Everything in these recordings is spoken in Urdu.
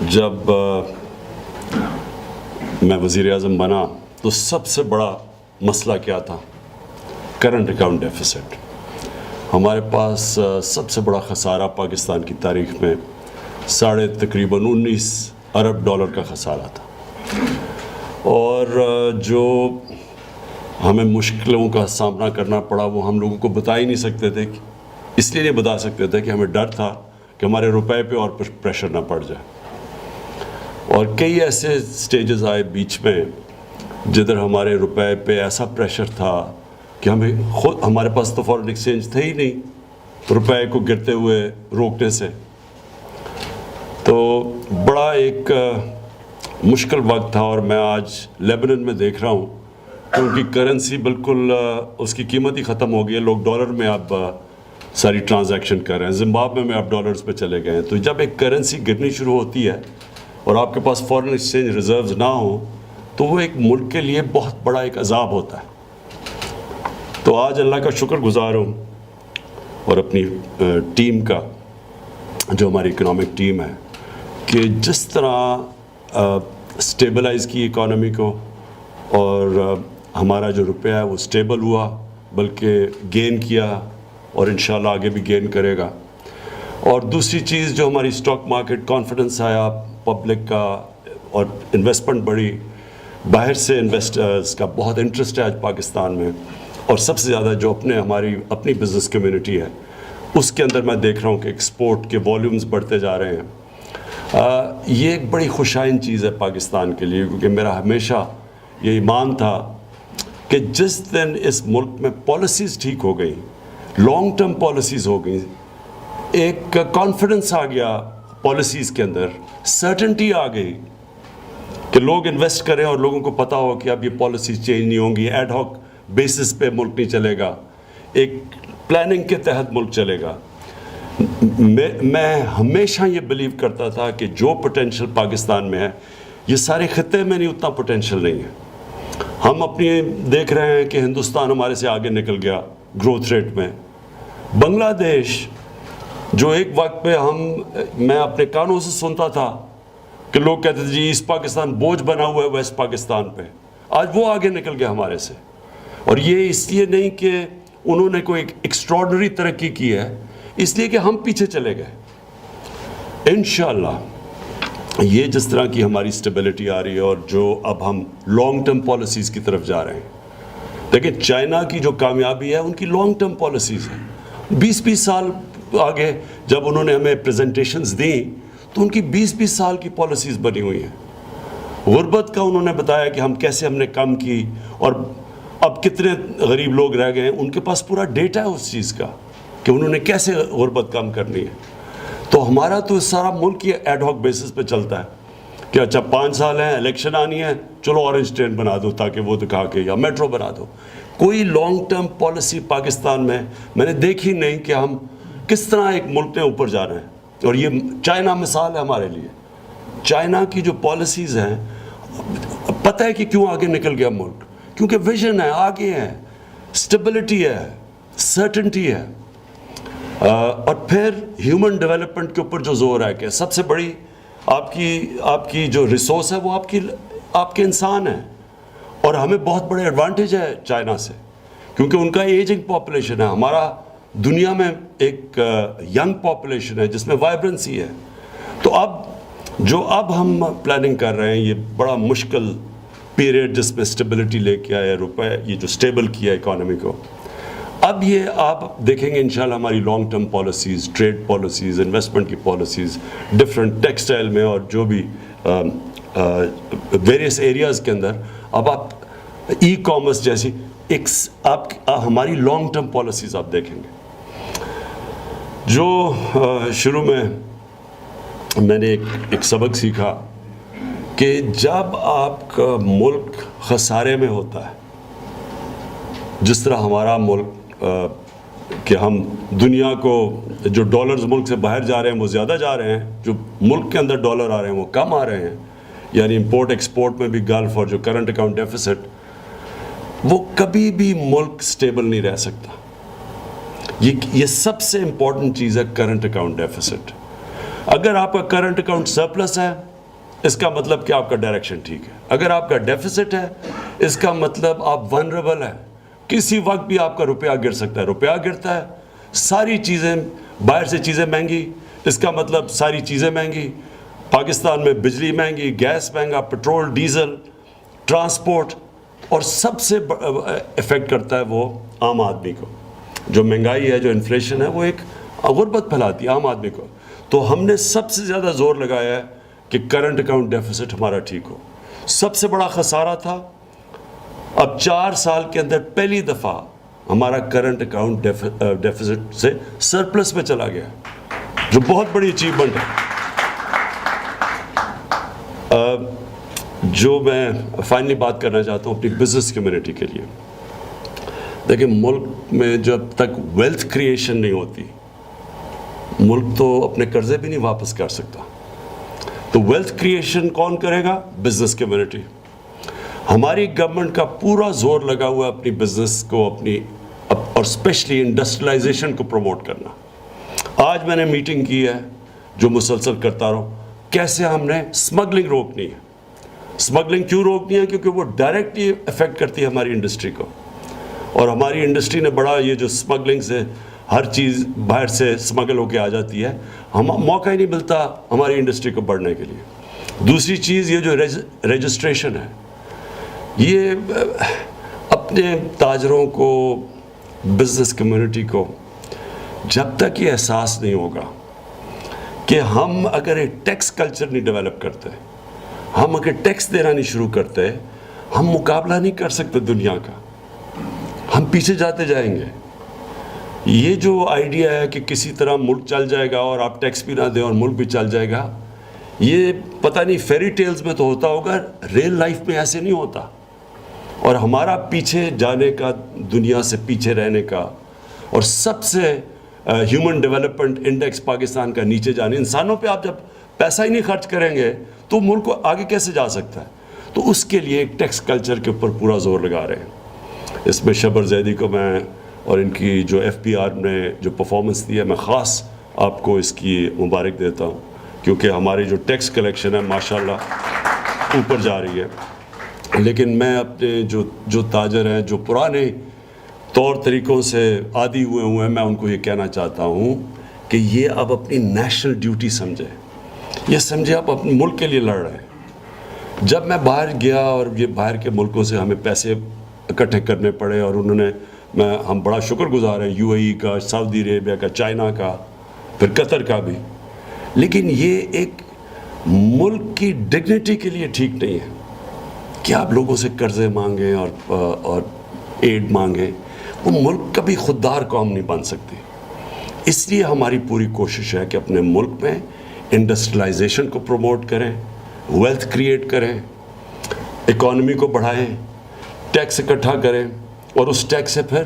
جب میں وزیر اعظم بنا تو سب سے بڑا مسئلہ کیا تھا؟ Current account deficit. ہمارے پاس سب سے بڑا خسارہ پاکستان کی تاریخ میں تقریباً 19 ارب ڈالر کا خسارہ تھا. اور جو ہمیں مشکلوں کا سامنا کرنا پڑا وہ ہم لوگوں کو بتا ہی نہیں سکتے تھے. اس لیے نہیں بتا سکتے تھے کہ ہمیں ڈر تھا کہ ہمارے روپے پہ اور پریشر نہ پڑ جائے. اور کئی ایسے سٹیجز آئے بیچ میں جدھر ہمارے روپے پہ ایسا پریشر تھا کہ ہمارے پاس تو فارن ایکسچینج تھے ہی نہیں روپے کو گرتے ہوئے روکنے سے. تو بڑا ایک مشکل وقت تھا. اور میں آج لیبنن میں دیکھ رہا ہوں کہ ان کی کرنسی بالکل اس کی قیمت ہی ختم ہو گئی ہے. لوگ ڈالر میں اب ساری ٹرانزیکشن کر رہے ہیں. زمبابوے میں اب ڈالرز پہ چلے گئے ہیں. تو جب ایک کرنسی گرنی شروع ہوتی ہے اور آپ کے پاس فارن ایکسچینج ریزروز نہ ہوں تو وہ ایک ملک کے لیے بہت بڑا ایک عذاب ہوتا ہے. تو آج اللہ کا شکر گزار ہوں اور اپنی ٹیم کا جو ہماری اکنامک ٹیم ہے کہ جس طرح سٹیبلائز کی اکانومی کو اور ہمارا جو روپیہ ہے وہ سٹیبل ہوا بلکہ گین کیا اور انشاءاللہ آگے بھی گین کرے گا. اور دوسری چیز جو ہماری اسٹاک مارکیٹ کانفیڈنس آیا پبلک کا اور انویسٹمنٹ بڑھی. باہر سے انویسٹرز کا بہت انٹرسٹ ہے آج پاکستان میں. اور سب سے زیادہ جو ہماری اپنی بزنس کمیونٹی ہے اس کے اندر میں دیکھ رہا ہوں کہ ایکسپورٹ کے والیومز بڑھتے جا رہے ہیں. یہ ایک بڑی خوشائن چیز ہے پاکستان کے لیے کیونکہ میرا ہمیشہ یہ ایمان تھا کہ جس دن اس ملک میں پالیسیز ٹھیک ہو گئی لانگ ٹرم پالیسیز ہو گئی ایک کانفیڈنس آ گیا پالیسیز کے اندر سرٹنٹی آ گئی کہ لوگ انویسٹ کریں اور لوگوں کو پتہ ہو کہ اب یہ پالیسیز چینج نہیں ہوں گی. ایڈ ہاک بیسس پہ ملک نہیں چلے گا ایک پلاننگ کے تحت ملک چلے گا. میں ہمیشہ یہ بلیو کرتا تھا کہ جو پوٹینشیل پاکستان میں ہے یہ سارے خطے میں نہیں اتنا پوٹینشیل نہیں ہے. ہم اپنی دیکھ رہے ہیں کہ ہندوستان ہمارے سے آگے نکل گیا گروتھ ریٹ میں. بنگلہ دیش جو ایک وقت پہ میں اپنے کانوں سے سنتا تھا کہ لوگ کہتے تھے جی ایسٹ پاکستان بوجھ بنا ہوا ہے ویسٹ پاکستان پہ, آج وہ آگے نکل گیا ہمارے سے. اور یہ اس لیے نہیں کہ انہوں نے کوئی ایکسٹراڈنری ترقی کی ہے, اس لیے کہ ہم پیچھے چلے گئے. انشاءاللہ یہ جس طرح کی ہماری سٹیبلٹی آ رہی ہے اور جو اب ہم لانگ ٹرم پالیسیز کی طرف جا رہے ہیں. لیکن چائنا کی جو کامیابی ہے ان کی لانگ ٹرم پالیسیز ہیں. 20-20 سال آگے جب انہوں نے ہمیں پریزنٹیشنز دیں تو ان کی 20-20 سال کی پالیسیز بنی ہوئی ہیں. غربت کا انہوں نے بتایا کہ ہم نے کم کی اور اب کتنے غریب لوگ رہ گئے ہیں. ان کے پاس پورا ڈیٹا ہے اس چیز کا کہ انہوں نے کیسے غربت کم کرنی ہے. تو ہمارا تو سارا ملک یہ ایڈ ہاک بیسس پہ چلتا ہے کہ اچھا 5 سال ہیں الیکشن آنی ہے چلو اورنج ٹرین بنا دو تاکہ وہ دکھا کے یا میٹرو بنا دو. کوئی لانگ ٹرم پالیسی پاکستان میں نے دیکھی نہیں کہ ہم کس طرح ایک ملک نے اوپر جا رہے ہیں. اور یہ چائنا مثال ہے ہمارے لیے. چائنا کی جو پالیسیز ہیں پتہ ہے کہ کیوں آگے نکل گیا ملک, کیونکہ ویژن ہے, آگے ہے, سٹیبلٹی ہے, سرٹنٹی ہے. اور پھر ہیومن ڈیولپمنٹ کے اوپر جو زور ہے کہ سب سے بڑی آپ کی جو ریسورس ہے وہ آپ کے انسان ہیں. اور ہمیں بہت بڑے ایڈوانٹیج ہے چائنا سے کیونکہ ان کا ایجنگ پاپولیشن ہے. ہمارا دنیا میں ایک ینگ پاپولیشن ہے جس میں وائبرنسی ہے. تو اب ہم پلاننگ کر رہے ہیں یہ بڑا مشکل پیریڈ جس میں سٹیبلٹی لے کے آیا روپے یہ جو سٹیبل کیا اکانومی کو. اب یہ آپ دیکھیں گے انشاءاللہ ہماری long term policies, trade policies, investment کی پالیسیز ڈفرینٹ ٹیکسٹائل میں اور جو بھی ویریس ایریاز کے اندر اب آپ ای کامرس جیسی ہماری لانگ ٹرم پالیسیز آپ دیکھیں گے. جو شروع میں نے ایک سبق سیکھا کہ جب آپ کا ملک خسارے میں ہوتا ہے جس طرح ہمارا ملک کہ ہم دنیا کو جو ڈالرز ملک سے باہر جا رہے ہیں وہ زیادہ جا رہے ہیں, جو ملک کے اندر ڈالر آ رہے ہیں وہ کم آ رہے ہیں. یعنی امپورٹ ایکسپورٹ میں بھی گلف اور جو کرنٹ اکاؤنٹ ڈیفیسٹ وہ کبھی بھی ملک سٹیبل نہیں رہ سکتا. یہ سب سے امپورٹنٹ چیز ہے کرنٹ اکاؤنٹ ڈیفیسٹ. اگر آپ کا کرنٹ اکاؤنٹ سرپلس ہے اس کا مطلب کہ آپ کا ڈائریکشن ٹھیک ہے. اگر آپ کا ڈیفیسٹ ہے اس کا مطلب آپ ونریبل ہیں, کسی وقت بھی آپ کا روپیہ گر سکتا ہے. روپیہ گرتا ہے, ساری چیزیں, باہر سے چیزیں مہنگی, اس کا مطلب ساری چیزیں مہنگی. پاکستان میں بجلی مہنگی, گیس مہنگا, پٹرول, ڈیزل, ٹرانسپورٹ, اور سب سے افیکٹ کرتا ہے وہ عام آدمی کو. جو مہنگائی ہے, جو انفلیشن ہے, وہ ایک غربت پھیلاتی ہے عام آدمی کو. تو ہم نے سب سے زیادہ زور لگایا ہے کہ کرنٹ اکاؤنٹ ڈیفیسٹ ہمارا ٹھیک ہو. سب سے بڑا خسارہ تھا, اب 4 سال کے اندر پہلی دفعہ ہمارا کرنٹ اکاؤنٹ ڈیفیسٹ سے سرپلس میں چلا گیا, جو بہت بڑی اچیومنٹ ہے. جو میں فائنلی بات کرنا چاہتا ہوں اپنی بزنس کمیونٹی کے لیے, دیکھیں ملک میں جب تک ویلتھ کریشن نہیں ہوتی, ملک تو اپنے قرضے بھی نہیں واپس کر سکتا. تو ویلتھ کریشن کون کرے گا؟ Business community. ہماری گورنمنٹ کا پورا زور لگا ہوا ہے اپنی بزنس کو, اپنی اور اسپیشلی انڈسٹریلائزیشن کو پروموٹ کرنا. آج میں نے میٹنگ کی ہے جو مسلسل کرتا رہوں, کیسے ہم نے اسمگلنگ روکنی ہے. اسمگلنگ کیوں روکنی ہے؟ کیونکہ وہ ڈائریکٹلی افیکٹ کرتی ہے ہماری انڈسٹری کو, اور ہماری انڈسٹری نے بڑا, یہ جو اسمگلنگ سے ہر چیز باہر سے اسمگل ہو کے آ جاتی ہے, ہم موقع ہی نہیں ملتا ہماری انڈسٹری کو بڑھنے کے لیے. دوسری چیز یہ جو رجسٹریشن ہے, یہ اپنے تاجروں کو, بزنس کمیونٹی کو جب تک یہ احساس نہیں ہوگا کہ ہم اگر ایک ٹیکس کلچر نہیں ڈیولپ کرتے, ہم اگر ٹیکس دینا نہیں شروع کرتے, ہم مقابلہ نہیں کر سکتے دنیا کا, ہم پیچھے جاتے جائیں گے. یہ جو آئیڈیا ہے کہ کسی طرح ملک چل جائے گا اور آپ ٹیکس بھی نہ دیں اور ملک بھی چل جائے گا, یہ پتہ نہیں فیری ٹیلز میں تو ہوتا ہوگا, ریل لائف میں ایسے نہیں ہوتا. اور ہمارا پیچھے جانے کا, دنیا سے پیچھے رہنے کا, اور سب سے ہیومن ڈیولپمنٹ انڈیکس پاکستان کا نیچے جانے, انسانوں پہ آپ جب پیسہ ہی نہیں خرچ کریں گے تو ملک کو آگے کیسے جا سکتا ہے؟ تو اس کے لیے ایک ٹیکس کلچر کے اوپر پورا زور لگا رہے ہیں. اس میں شبر زیدی کو میں اور ان کی جو FPR نے جو پرفارمنس دی ہے, میں خاص آپ کو اس کی مبارک دیتا ہوں, کیونکہ ہماری جو ٹیکس کلیکشن ہے ماشاءاللہ اوپر جا رہی ہے. لیکن میں اپنے جو تاجر ہیں, جو پرانے طور طریقوں سے عادی ہوئے ہیں, میں ان کو یہ کہنا چاہتا ہوں کہ یہ اب اپنی نیشنل ڈیوٹی سمجھے, یہ سمجھے آپ اپنے ملک کے لیے لڑ رہے ہیں. جب میں باہر گیا اور یہ باہر کے ملکوں سے ہمیں پیسے اکٹھے کرنے پڑے, اور انہوں نے, ہم بڑا شکر گزار ہیں UAE کا, سعودی عربیہ کا, چائنا کا, پھر قطر کا بھی, لیکن یہ ایک ملک کی ڈگنیٹی کے لیے ٹھیک نہیں ہے کہ آپ لوگوں سے قرضے مانگیں اور ایڈ مانگیں. وہ ملک کبھی خوددار قوم نہیں بن سکتی. اس لیے ہماری پوری کوشش ہے کہ اپنے ملک میں انڈسٹریلائزیشن کو پروموٹ کریں, ویلتھ کریٹ کریں, اکانومی کو بڑھائیں, ٹیکس اکٹھا کریں, اور اس ٹیکس سے پھر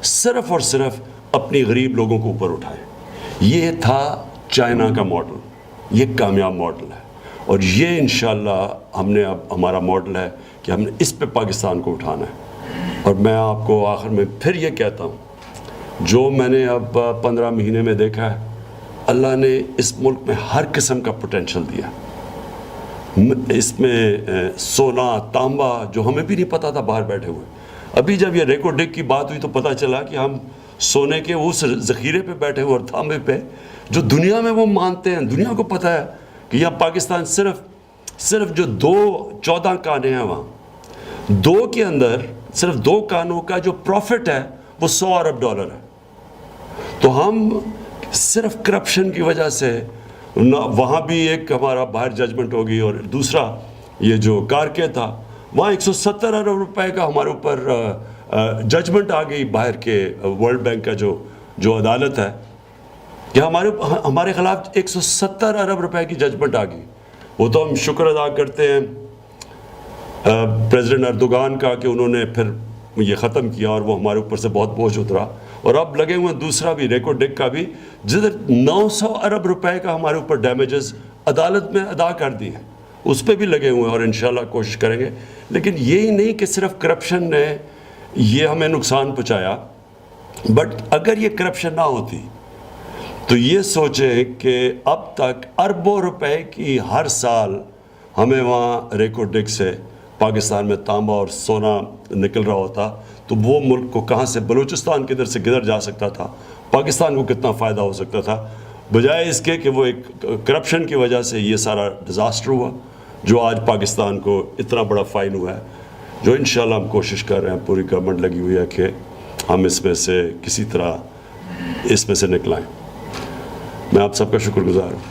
صرف اور صرف اپنی غریب لوگوں کو اوپر اٹھائیں. یہ تھا چائنا کا ماڈل, یہ کامیاب ماڈل ہے, اور یہ انشاءاللہ ہم نے, اب ہمارا ماڈل ہے کہ ہم نے اس پہ پاکستان کو اٹھانا ہے. اور میں آپ کو آخر میں پھر یہ کہتا ہوں, جو میں نے اب 15 مہینے میں دیکھا ہے, اللہ نے اس ملک میں ہر قسم کا پوٹینشل دیا. اس میں سونا, تانبا, جو ہمیں بھی نہیں پتا تھا باہر بیٹھے ہوئے. ابھی جب یہ ریکو ڈگ کی بات ہوئی تو پتہ چلا کہ ہم سونے کے اس ذخیرے پہ بیٹھے ہوئے اور تانبے پہ, جو دنیا میں وہ مانتے ہیں. دنیا کو پتہ ہے کہ یہاں پاکستان صرف جو 14 کانے ہیں, وہاں 2 کے اندر صرف 2 کانوں کا جو پروفٹ ہے وہ $100 ارب ہے. تو ہم صرف کرپشن کی وجہ سے, وہاں بھی ایک ہمارا باہر ججمنٹ ہوگی, اور دوسرا یہ جو کارکے تھا, وہاں 170 ارب روپے کا ہمارے اوپر ججمنٹ آ گئی باہر کے ورلڈ بینک کا جو عدالت ہے, کہ ہمارے خلاف 170 ارب روپے کی ججمنٹ آ گئی. وہ تو ہم شکر ادا کرتے ہیں پریزیڈنٹ اردوغان کا کہ انہوں نے پھر یہ ختم کیا, اور وہ ہمارے اوپر سے بہت بوجھ اترا. اور اب لگے ہوئے دوسرا بھی, ریکو ڈگ کا بھی, جدھر 900 ارب روپے کا ہمارے اوپر ڈیمیجز عدالت میں ادا کر دی ہیں, اس پہ بھی لگے ہوئے ہیں, اور انشاءاللہ کوشش کریں گے. لیکن یہی نہیں کہ صرف کرپشن نے یہ ہمیں نقصان پہنچایا, بٹ اگر یہ کرپشن نہ ہوتی تو یہ سوچیں کہ اب تک اربوں روپے کی ہر سال ہمیں وہاں ریکورڈ سے پاکستان میں تانبا اور سونا نکل رہا ہوتا تو وہ ملک کو کہاں سے بلوچستان کدھر سے کدھر جا سکتا تھا، پاکستان کو کتنا فائدہ ہو سکتا تھا، بجائے اس کے کہ وہ ایک کرپشن کی وجہ سے یہ سارا ڈیزاسٹر ہوا جو آج پاکستان کو اتنا بڑا فائن ہوا ہے، جو انشاءاللہ ہم کوشش کر رہے ہیں، پوری گورنمنٹ لگی ہوئی ہے کہ ہم اس میں سے کسی طرح اس میں سے نکلائیں۔ میں آپ سب کا شکر گزار ہوں۔